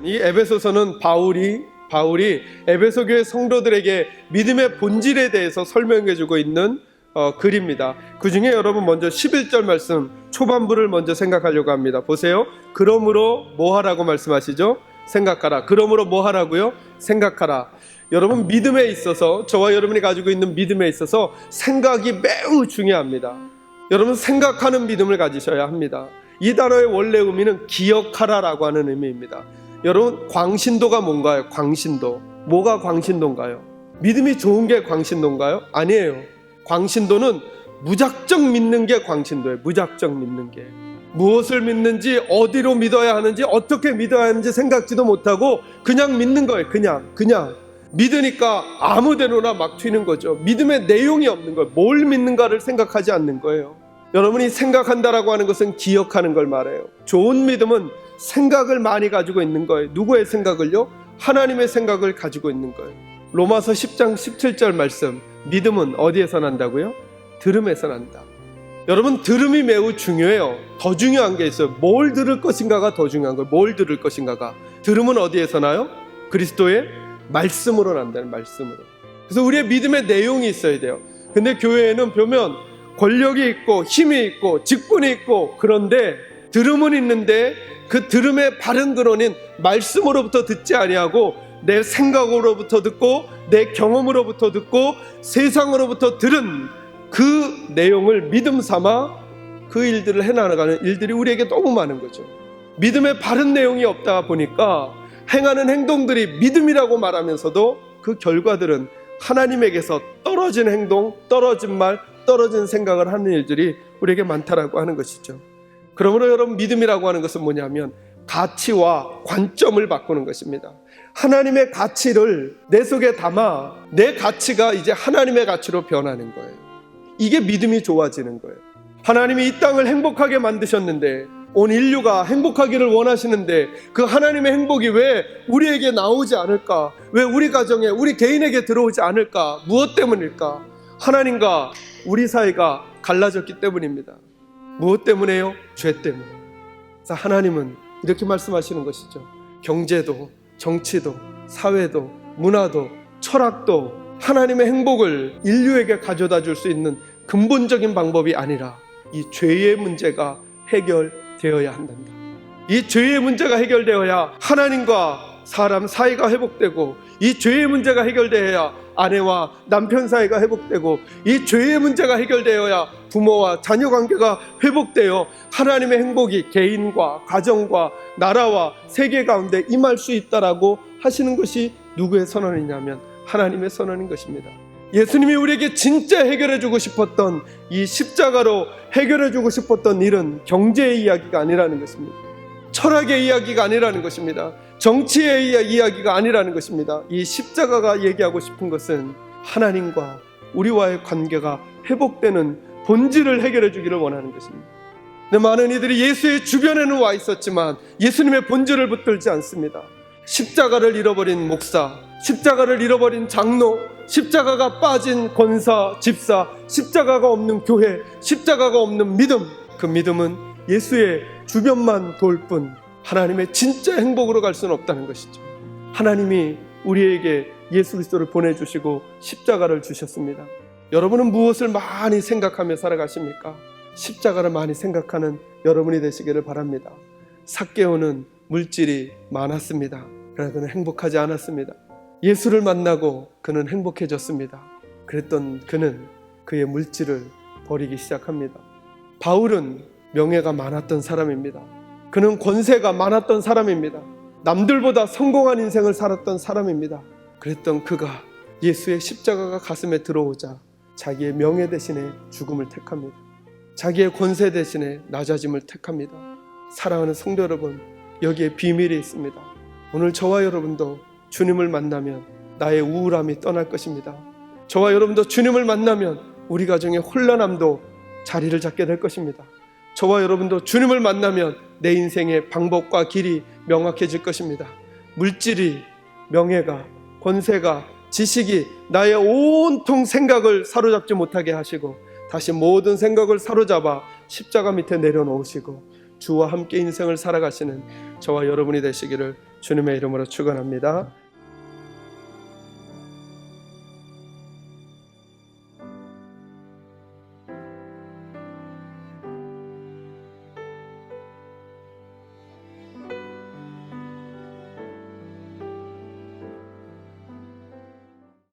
이 에베소서는 바울이 에베소 교회 성도들에게 믿음의 본질에 대해서 설명해주고 있는 글입니다. 그 중에 여러분 먼저 11절 말씀 초반부를 먼저 생각하려고 합니다. 보세요. 그러므로 뭐 하라고 말씀하시죠? 생각하라. 그러므로 뭐 하라고요? 생각하라. 여러분, 믿음에 있어서, 저와 여러분이 가지고 있는 믿음에 있어서 생각이 매우 중요합니다. 여러분, 생각하는 믿음을 가지셔야 합니다. 이 단어의 원래 의미는 기억하라라고 하는 의미입니다. 여러분, 광신도가 뭔가요? 광신도. 뭐가 광신도인가요? 믿음이 좋은 게 광신도인가요? 아니에요. 광신도는 무작정 믿는 게 광신도예요. 무작정 믿는 게. 무엇을 믿는지, 어디로 믿어야 하는지, 어떻게 믿어야 하는지 생각지도 못하고 그냥 믿는 거예요. 그냥 믿으니까 아무데나 막 튀는 거죠. 믿음의 내용이 없는 거예요. 뭘 믿는가를 생각하지 않는 거예요. 여러분이 생각한다라고 하는 것은 기억하는 걸 말해요. 좋은 믿음은 생각을 많이 가지고 있는 거예요. 누구의 생각을요? 하나님의 생각을 가지고 있는 거예요. 로마서 10장 17절 말씀, 믿음은 어디에서 난다고요? 들음에서 난다. 여러분, 들음이 매우 중요해요. 더 중요한 게 있어요. 뭘 들을 것인가가 더 중요한 거예요. 뭘 들을 것인가가. 들음은 어디에서 나요? 그리스도의 말씀으로 난다는, 말씀으로. 그래서 우리의 믿음의 내용이 있어야 돼요. 근데 교회에는 보면 권력이 있고 힘이 있고 직분이 있고, 그런데 들음은 있는데 그 들음의 바른 근원인 말씀으로부터 듣지 아니하고 내 생각으로부터 듣고 내 경험으로부터 듣고 세상으로부터 들은 그 내용을 믿음 삼아 그 일들을 해나가는 일들이 우리에게 너무 많은 거죠. 믿음의 바른 내용이 없다 보니까 행하는 행동들이 믿음이라고 말하면서도 그 결과들은 하나님에게서 떨어진 행동, 떨어진 말, 떨어진 생각을 하는 일들이 우리에게 많다라고 하는 것이죠. 그러므로 여러분, 믿음이라고 하는 것은 뭐냐면 가치와 관점을 바꾸는 것입니다. 하나님의 가치를 내 속에 담아 내 가치가 이제 하나님의 가치로 변하는 거예요. 이게 믿음이 좋아지는 거예요. 하나님이 이 땅을 행복하게 만드셨는데, 온 인류가 행복하기를 원하시는데 그 하나님의 행복이 왜 우리에게 나오지 않을까? 왜 우리 가정에, 우리 개인에게 들어오지 않을까? 무엇 때문일까? 하나님과 우리 사이가 갈라졌기 때문입니다. 무엇 때문에요? 죄 때문에. 그래서 하나님은 이렇게 말씀하시는 것이죠. 경제도, 정치도, 사회도, 문화도, 철학도 하나님의 행복을 인류에게 가져다 줄 수 있는 근본적인 방법이 아니라 이 죄의 문제가 해결되어야 한단다. 이 죄의 문제가 해결되어야 하나님과 사람 사이가 회복되고, 이 죄의 문제가 해결되어야 아내와 남편 사이가 회복되고, 이 죄의 문제가 해결되어야 부모와 자녀 관계가 회복되어 하나님의 행복이 개인과 가정과 나라와 세계 가운데 임할 수 있다라고 하시는 것이 누구의 선언이냐면 하나님의 선언인 것입니다. 예수님이 우리에게 진짜 해결해주고 싶었던, 이 십자가로 해결해주고 싶었던 일은 경제의 이야기가 아니라는 것입니다. 철학의 이야기가 아니라는 것입니다. 정치의 이야기가 아니라는 것입니다. 이 십자가가 얘기하고 싶은 것은 하나님과 우리와의 관계가 회복되는 본질을 해결해 주기를 원하는 것입니다. 근데 많은 이들이 예수의 주변에는 와 있었지만 예수님의 본질을 붙들지 않습니다. 십자가를 잃어버린 목사, 십자가를 잃어버린 장로, 십자가가 빠진 권사, 집사, 십자가가 없는 교회, 십자가가 없는 믿음, 그 믿음은 예수의 주변만 돌 뿐 하나님의 진짜 행복으로 갈 수는 없다는 것이죠. 하나님이 우리에게 예수 그리스도를 보내주시고 십자가를 주셨습니다. 여러분은 무엇을 많이 생각하며 살아가십니까? 십자가를 많이 생각하는 여러분이 되시기를 바랍니다. 삭개오는 물질이 많았습니다. 그러나 그는 행복하지 않았습니다. 예수를 만나고 그는 행복해졌습니다. 그랬던 그는 그의 물질을 버리기 시작합니다. 바울은 명예가 많았던 사람입니다. 그는 권세가 많았던 사람입니다. 남들보다 성공한 인생을 살았던 사람입니다. 그랬던 그가 예수의 십자가가 가슴에 들어오자 자기의 명예 대신에 죽음을 택합니다. 자기의 권세 대신에 낮아짐을 택합니다. 사랑하는 성도 여러분, 여기에 비밀이 있습니다. 오늘 저와 여러분도 주님을 만나면 나의 우울함이 떠날 것입니다. 저와 여러분도 주님을 만나면 우리 가정의 혼란함도 자리를 잡게 될 것입니다. 저와 여러분도 주님을 만나면 내 인생의 방법과 길이 명확해질 것입니다. 물질이, 명예가, 권세가, 지식이 나의 온통 생각을 사로잡지 못하게 하시고 다시 모든 생각을 사로잡아 십자가 밑에 내려놓으시고 주와 함께 인생을 살아가시는 저와 여러분이 되시기를 주님의 이름으로 축원합니다.